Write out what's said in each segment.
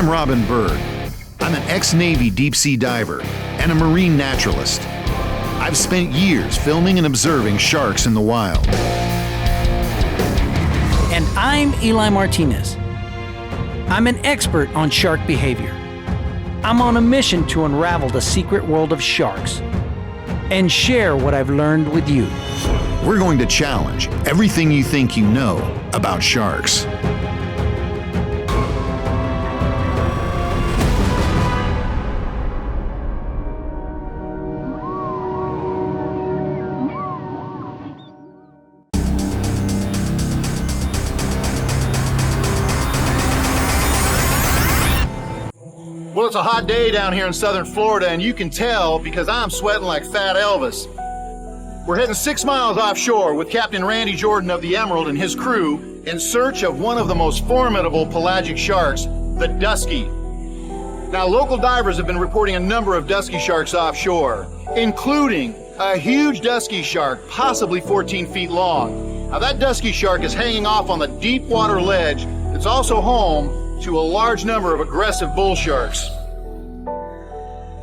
I'm Robin Bird. I'm an ex-Navy deep-sea diver and a marine naturalist. I've spent years filming and observing sharks in the wild. And I'm Eli Martinez. I'm an expert on shark behavior. I'm on a mission to unravel the secret world of sharks and share what I've learned with you. We're going to challenge everything you think you know about sharks. Well, it's a hot day down here in southern Florida, and you can tell because I'm sweating like Fat Elvis. We're heading 6 miles offshore with Captain Randy Jordan of the Emerald and his crew in search of one of the most formidable pelagic sharks, the Dusky. Now, local divers have been reporting a number of Dusky sharks offshore, including a huge Dusky shark, possibly 14 feet long. Now, that Dusky shark is hanging off on the deep water ledge that's also home to a large number of aggressive bull sharks.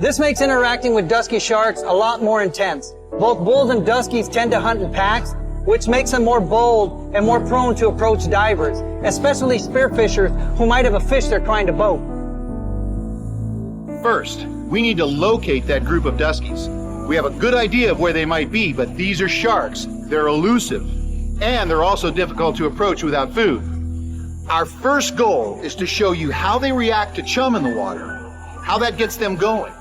This makes interacting with Dusky sharks a lot more intense. Both bulls and Duskies tend to hunt in packs, which makes them more bold and more prone to approach divers, especially spearfishers who might have a fish they're trying to boat. First, we need to locate that group of Duskies. We have a good idea of where they might be, but these are sharks. They're elusive, and they're also difficult to approach without food. Our first goal is to show you how they react to chum in the water, how that gets them going.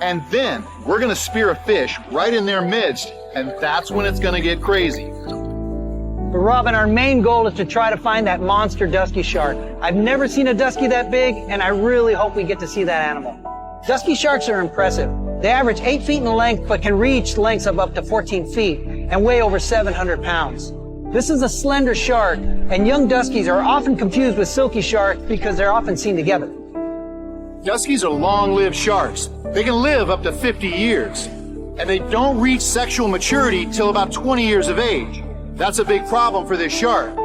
And then we're going to spear a fish right in their midst, and that's when it's going to get crazy. But Robin, our main goal is to try to find that monster Dusky shark. I've never seen a Dusky that big, and I really hope we get to see that animal. Dusky sharks are impressive. They average 8 feet in length, but can reach lengths of up to 14 feet and weigh over 700 pounds. This is a slender shark, and young Duskies are often confused with silky sharks because they're often seen together. Duskies are long-lived sharks. They can live up to 50 years, and they don't reach sexual maturity till about 20 years of age. That's a big problem for this shark.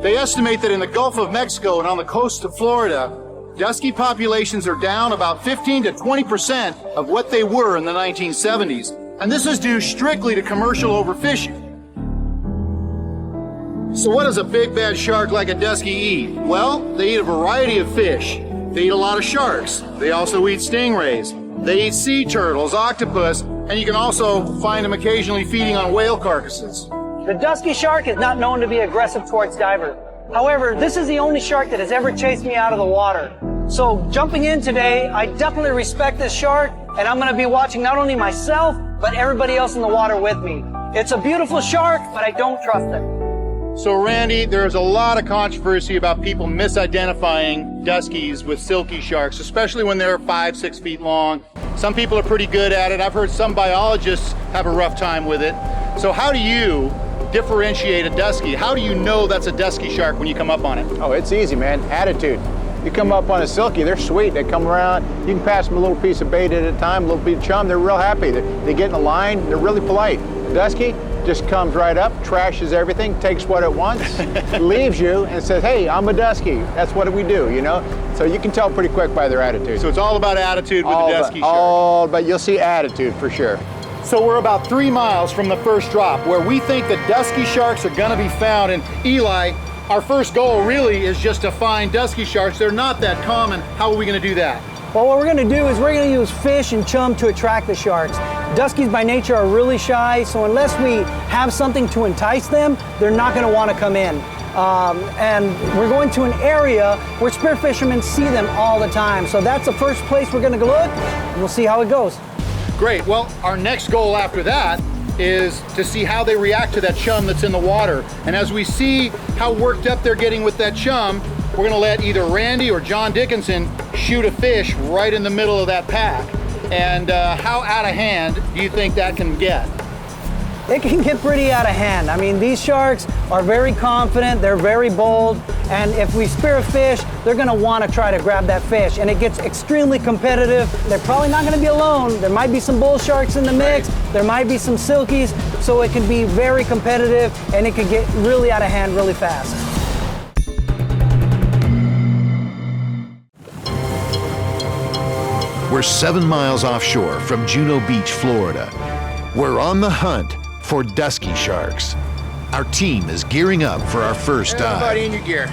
They estimate that in the Gulf of Mexico and on the coast of Florida, Dusky populations are down about 15 to 20% of what they were in the 1970s, and this is due strictly to commercial overfishing. So what does a big bad shark like a Dusky eat? Well, they eat a variety of fish. They eat a lot of sharks. They also eat stingrays. They eat sea turtles, octopus, and you can also find them occasionally feeding on whale carcasses. The Dusky shark is not known to be aggressive towards divers. However, this is the only shark that has ever chased me out of the water. So jumping in today, I definitely respect this shark, and I'm going to be watching not only myself, but everybody else in the water with me. It's a beautiful shark, but I don't trust it. So Randy, there's a lot of controversy about people misidentifying Duskies with silky sharks, especially when they're 5-6 feet long. Some people are pretty good at it. I've heard some biologists have a rough time with it. So how do you differentiate a Dusky? How do you know that's a Dusky shark when you come up on it? Oh, it's easy, man. Attitude. You come up on a silky, they're sweet. They come around, you can pass them a little piece of bait at a time, a little piece of chum. They're real happy. They get in a line, they're really polite. Dusky just comes right up, trashes everything, takes what it wants, leaves you, and says, hey, I'm a Dusky. That's what we do, you know? So you can tell pretty quick by their attitude. So it's all about attitude with the Dusky shark. But you'll see attitude for sure. So we're about 3 miles from the first drop where we think the Dusky sharks are gonna be found. And Eli, our first goal really is just to find Dusky sharks. They're not that common. How are we gonna do that? Well, what we're going to do is we're going to use fish and chum to attract the sharks. Duskies by nature are really shy, so unless we have something to entice them, they're not going to want to come in. And we're going to an area where spear fishermen see them all the time. So that's the first place we're going to look, and we'll see how it goes. Great. Well, our next goal after that is to see how they react to that chum that's in the water. And as we see how worked up they're getting with that chum, we're gonna let either Randy or John Dickinson shoot a fish right in the middle of that pack. And how out of hand do you think that can get? It can get pretty out of hand. I mean, these sharks are very confident, they're very bold, and if we spear a fish, they're gonna wanna try to grab that fish, and it gets extremely competitive. They're probably not gonna be alone. There might be some bull sharks in the mix, there might be some silkies, so it can be very competitive, and it can get really out of hand really fast. We're 7 miles offshore from Juno Beach, Florida. We're on the hunt for dusky sharks. Our team is gearing up for our first dive. Everybody in your gear.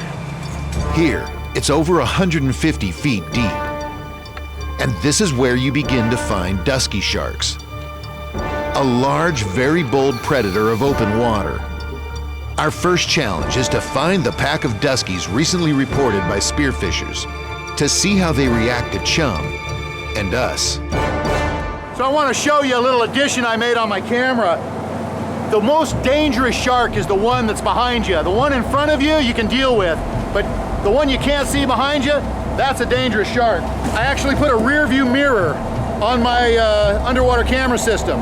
Here, it's over 150 feet deep. And this is where you begin to find dusky sharks. A large, very bold predator of open water. Our first challenge is to find the pack of duskies recently reported by spearfishers, to see how they react to chum and us. So I want to show you a little addition I made on my camera. The most dangerous shark is the one that's behind you. The one in front of you, you can deal with, but the one you can't see behind you, that's a dangerous shark. I actually put a rear view mirror on my underwater camera system.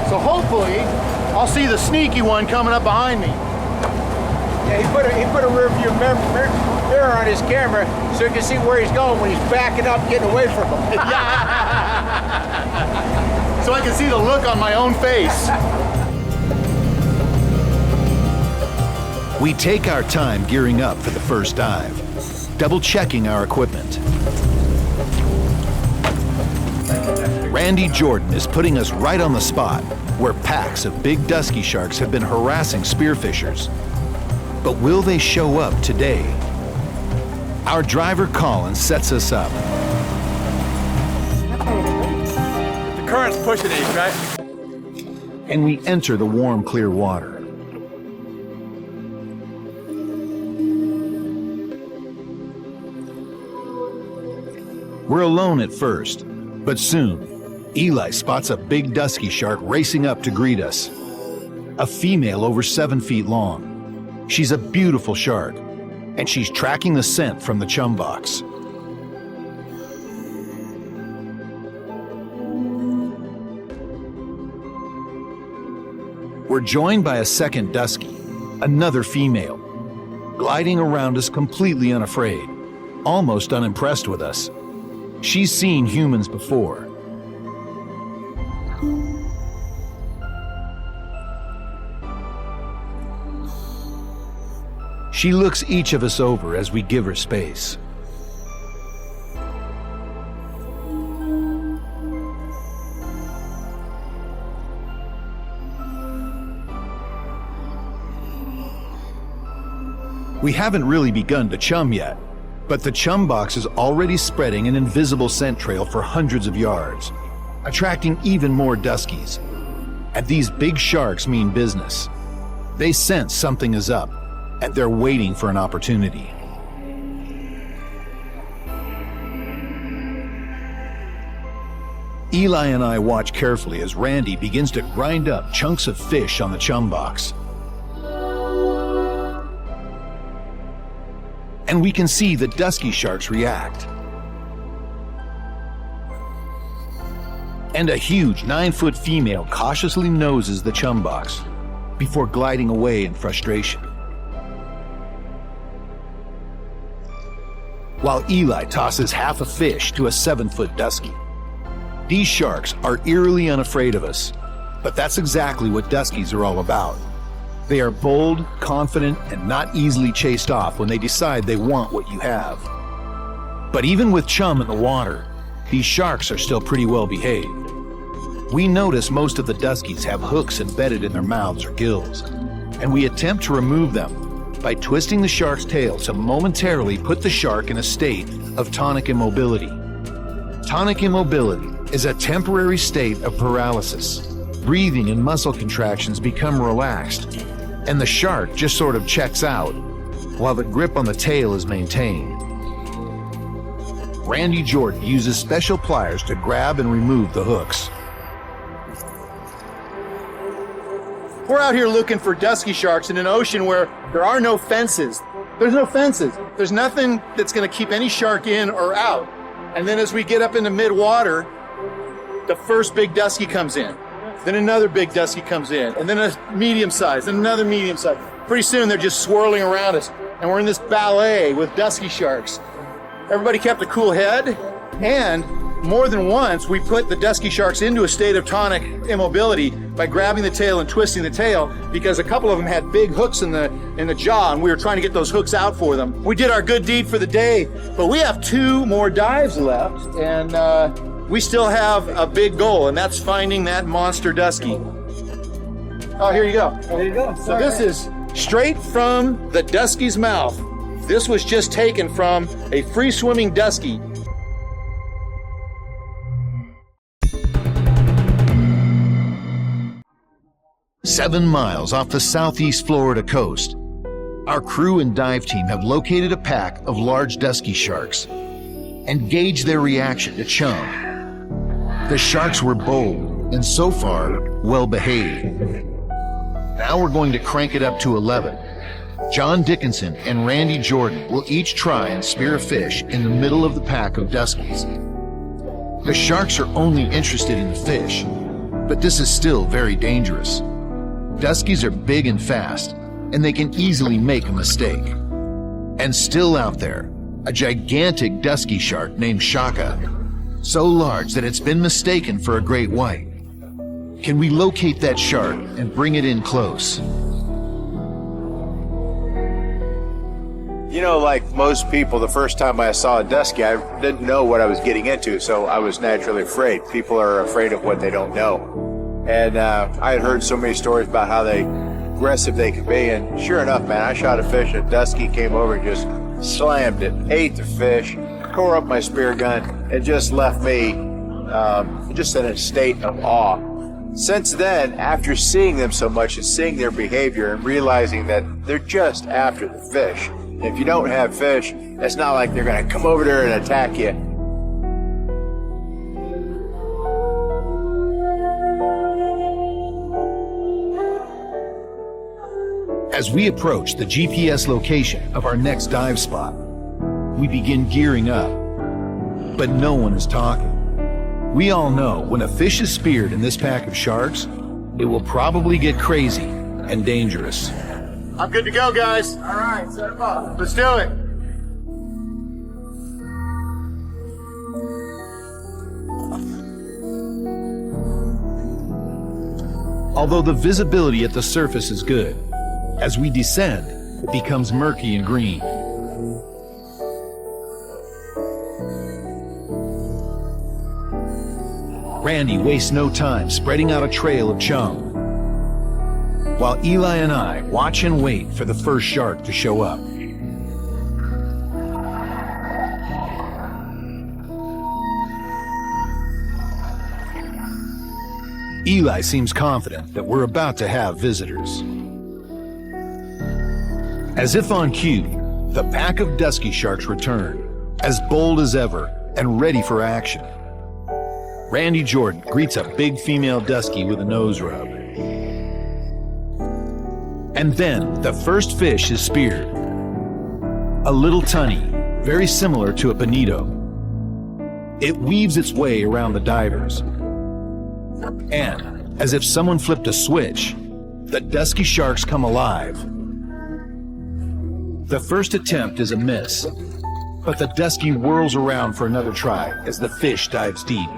So hopefully, I'll see the sneaky one coming up behind me. Yeah, he put a rear view mirror on his camera so he can see where he's going when he's backing up, getting away from him. So I can see the look on my own face. We take our time gearing up for the first dive, double-checking our equipment. Randy Jordan is putting us right on the spot where packs of big dusky sharks have been harassing spearfishers. But will they show up today? Our driver Colin sets us up. The current's pushing these, right? And we enter the warm, clear water. We're alone at first, but soon, Eli spots a big dusky shark racing up to greet us. A female over 7 feet long. She's a beautiful shark, and she's tracking the scent from the chum box. We're joined by a second dusky, another female, gliding around us completely unafraid, almost unimpressed with us. She's seen humans before. She looks each of us over as we give her space. We haven't really begun to chum yet, but the chum box is already spreading an invisible scent trail for hundreds of yards, attracting even more duskies. And these big sharks mean business. They sense something is up, and they're waiting for an opportunity. Eli and I watch carefully as Randy begins to grind up chunks of fish on the chum box. And we can see the dusky sharks react. And a huge 9-foot female cautiously noses the chum box before gliding away in frustration. While Eli tosses half a fish to a 7-foot dusky. These sharks are eerily unafraid of us, but that's exactly what duskies are all about. They are bold, confident, and not easily chased off when they decide they want what you have. But even with chum in the water, these sharks are still pretty well behaved. We notice most of the duskies have hooks embedded in their mouths or gills, and we attempt to remove them by twisting the shark's tail to momentarily put the shark in a state of tonic immobility. Tonic immobility is a temporary state of paralysis. Breathing and muscle contractions become relaxed, and the shark just sort of checks out, while the grip on the tail is maintained. Randy Jordan uses special pliers to grab and remove the hooks. We're out here looking for dusky sharks in an ocean where there are no fences. There's no fences. There's nothing that's going to keep any shark in or out. And then as we get up into mid-water, the first big dusky comes in. Then another big dusky comes in. And then a medium size, and another medium size. Pretty soon they're just swirling around us. And we're in this ballet with dusky sharks. Everybody kept a cool head, and more than once, we put the dusky sharks into a state of tonic immobility by grabbing the tail and twisting the tail, because a couple of them had big hooks in the jaw, and we were trying to get those hooks out for them. We did our good deed for the day, but we have 2 more dives left, and we still have a big goal, and that's finding that monster dusky. Oh, here you go. There you go. So this is straight from the dusky's mouth. This was just taken from a free-swimming dusky. "7 miles off the southeast Florida coast, our crew and dive team have located a pack of large dusky sharks and gauged their reaction to chum. The sharks were bold and so far well behaved. Now we're going to crank it up to 11. John Dickinson and Randy Jordan will each try and spear a fish in the middle of the pack of duskies. The sharks are only interested in the fish, but this is still very dangerous. Duskies are big and fast, and they can easily make a mistake. And still out there, a gigantic dusky shark named Shaka, so large that it's been mistaken for a great white. Can we locate that shark and bring it in close?" You know, like most people, the first time I saw a dusky, I didn't know what I was getting into, so I was naturally afraid. People are afraid of what they don't know. And I had heard so many stories about how aggressive they could be, and sure enough, man, I shot a fish, a dusky came over and just slammed it, ate the fish, tore up my spear gun, and just left me just in a state of awe. Since then, after seeing them so much and seeing their behavior and realizing that they're just after the fish, if you don't have fish, it's not like they're going to come over there and attack you. As we approach the GPS location of our next dive spot, we begin gearing up, but no one is talking. We all know when a fish is speared in this pack of sharks, it will probably get crazy and dangerous. I'm good to go, guys. All right, set them up. Let's do it. Although the visibility at the surface is good, as we descend, it becomes murky and green. Randy wastes no time spreading out a trail of chum, while Eli and I watch and wait for the first shark to show up. Eli seems confident that we're about to have visitors. As if on cue, the pack of dusky sharks return, as bold as ever and ready for action. Randy Jordan greets a big female dusky with a nose rub. And then the first fish is speared. A little tunny, very similar to a bonito. It weaves its way around the divers. And, as if someone flipped a switch, the dusky sharks come alive. The first attempt is a miss, but the dusky whirls around for another try as the fish dives deep.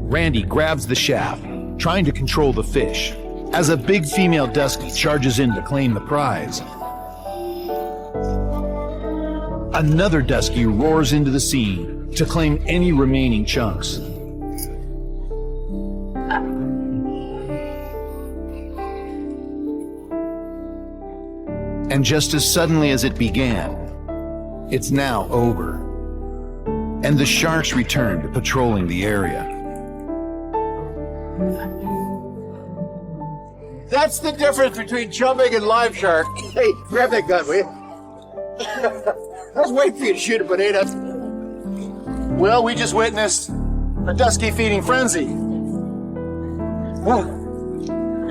Randy grabs the shaft, trying to control the fish, as a big female dusky charges in to claim the prize. Another dusky roars into the scene to claim any remaining chunks. And just as suddenly as it began, it's now over. And the sharks return to patrolling the area. That's the difference between chumming and live shark. Hey, grab that gun, will you? I was waiting for you to shoot a bonito. Well, we just witnessed a dusky feeding frenzy.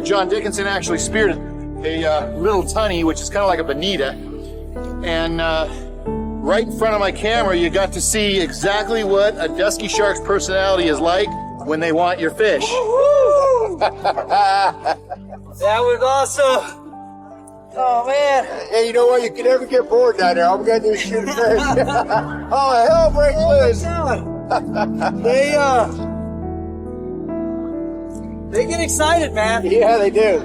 John Dickinson actually speared a little tunny, which is kind of like a bonita. And right in front of my camera, you got to see exactly what a dusky shark's personality is like when they want your fish. That was awesome. Oh, man. Hey, you know what? You can never get bored down there. All we gotta do is shoot a fish. Oh, hell breaks loose. They get excited, man. Yeah, they do.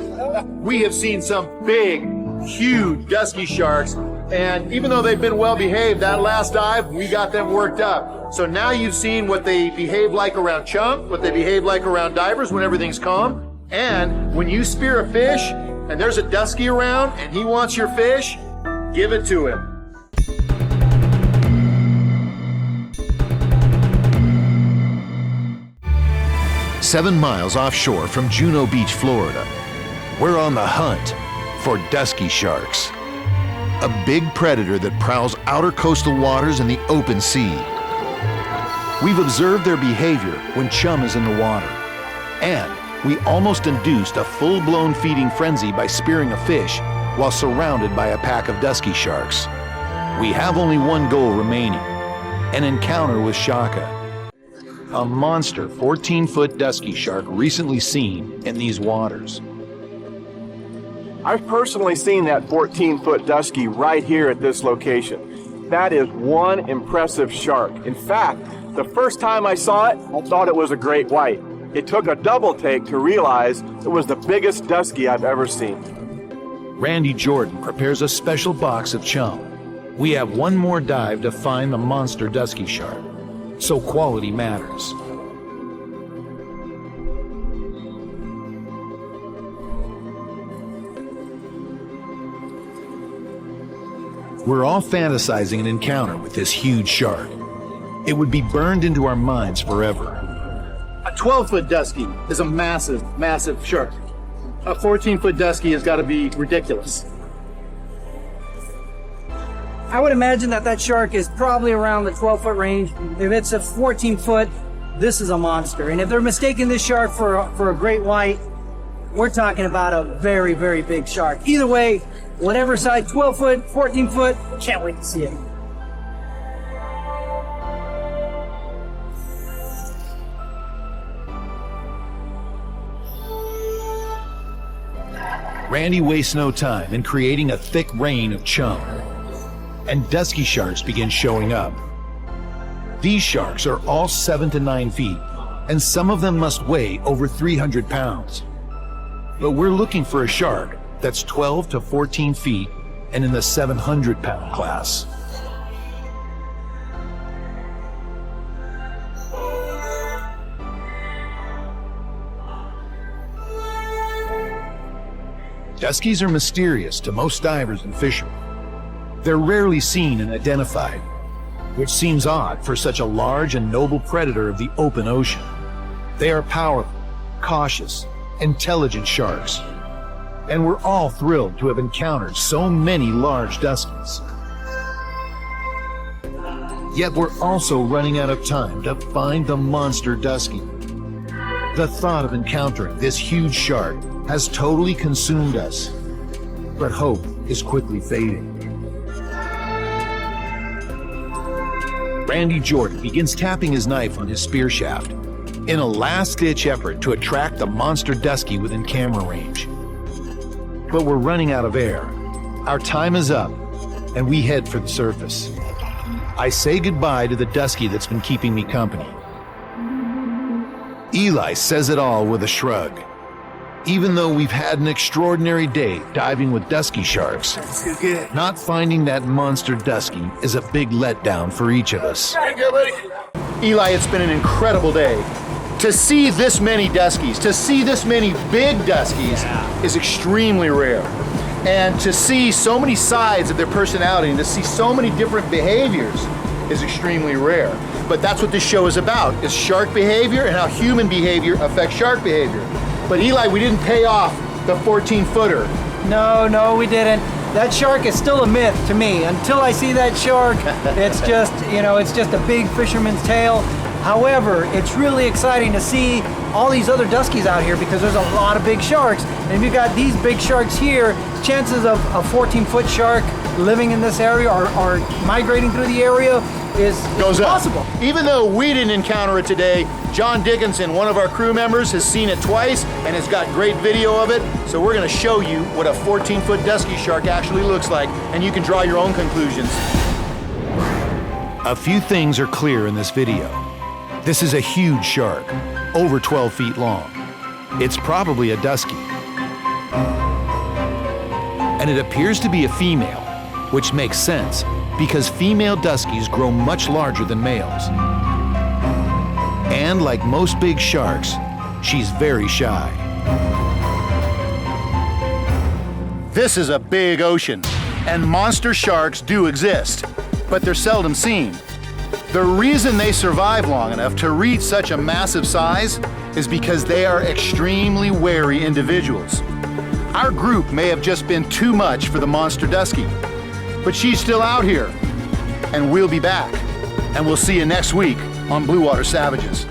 We have seen some big, huge dusky sharks, and even though they've been well behaved, that last dive, we got them worked up. So now you've seen what they behave like around chum, what they behave like around divers when everything's calm, and when you spear a fish, and there's a dusky around, and he wants your fish, give it to him. Seven miles offshore from Juno Beach, Florida, we're on the hunt for dusky sharks, a big predator that prowls outer coastal waters in the open sea. We've observed their behavior when chum is in the water, and we almost induced a full-blown feeding frenzy by spearing a fish while surrounded by a pack of dusky sharks. We have only one goal remaining, an encounter with Shaka, a monster 14-foot dusky shark recently seen in these waters. I've personally seen that 14-foot dusky right here at this location. That is one impressive shark. In fact, the first time I saw it, I thought it was a great white. It took a double take to realize it was the biggest dusky I've ever seen. Randy Jordan prepares a special box of chum. We have one more dive to find the monster dusky shark, so quality matters. We're all fantasizing an encounter with this huge shark. It would be burned into our minds forever. A 12-foot dusky is a massive, massive shark. A 14-foot dusky has got to be ridiculous. I would imagine that shark is probably around the 12-foot range. If it's a 14-foot, this is a monster. And if they're mistaking this shark for a great white, we're talking about a very, very big shark. Either way, whatever size, 12-foot, 14-foot, can't wait to see it. Randy wastes no time in creating a thick rain of chum, and dusky sharks begin showing up. These sharks are all 7 to 9 feet, and some of them must weigh over 300 pounds. But we're looking for a shark that's 12 to 14 feet and in the 700-pound class. Duskies are mysterious to most divers and fishermen. They're rarely seen and identified, which seems odd for such a large and noble predator of the open ocean. They are powerful, cautious, intelligent sharks, and we're all thrilled to have encountered so many large duskies. Yet we're also running out of time to find the monster dusky. The thought of encountering this huge shark has totally consumed us, but hope is quickly fading. Randy Jordan begins tapping his knife on his spear shaft in a last-ditch effort to attract the monster dusky within camera range. But we're running out of air. Our time is up, and we head for the surface. I say goodbye to the dusky that's been keeping me company. Eli says it all with a shrug. Even though we've had an extraordinary day diving with dusky sharks, not finding that monster dusky is a big letdown for each of us. Eli, it's been an incredible day. To see this many duskies, to see this many big duskies is extremely rare. And to see so many sides of their personality and to see so many different behaviors is extremely rare. But that's what this show is about, is shark behavior and how human behavior affects shark behavior. But Eli, we didn't pay off the 14-footer. No, we didn't. That shark is still a myth to me. Until I see that shark, it's just, it's just a big fisherman's tale. However, it's really exciting to see all these other duskies out here because there's a lot of big sharks. And if you got these big sharks here, chances of a 14-foot shark living in this area or migrating through the area is goes up. possible. Even though we didn't encounter it today, John Dickinson, one of our crew members, has seen it twice and has got great video of it. So we're going to show you what a 14-foot dusky shark actually looks like, and you can draw your own conclusions. A few things are clear in this video. This is a huge shark, over 12 feet long. It's probably a dusky. And it appears to be a female, which makes sense because female duskies grow much larger than males. And like most big sharks, she's very shy. This is a big ocean, and monster sharks do exist, but they're seldom seen. The reason they survive long enough to reach such a massive size is because they are extremely wary individuals. Our group may have just been too much for the monster dusky, but she's still out here, and we'll be back. And we'll see you next week on Blue Water Savages.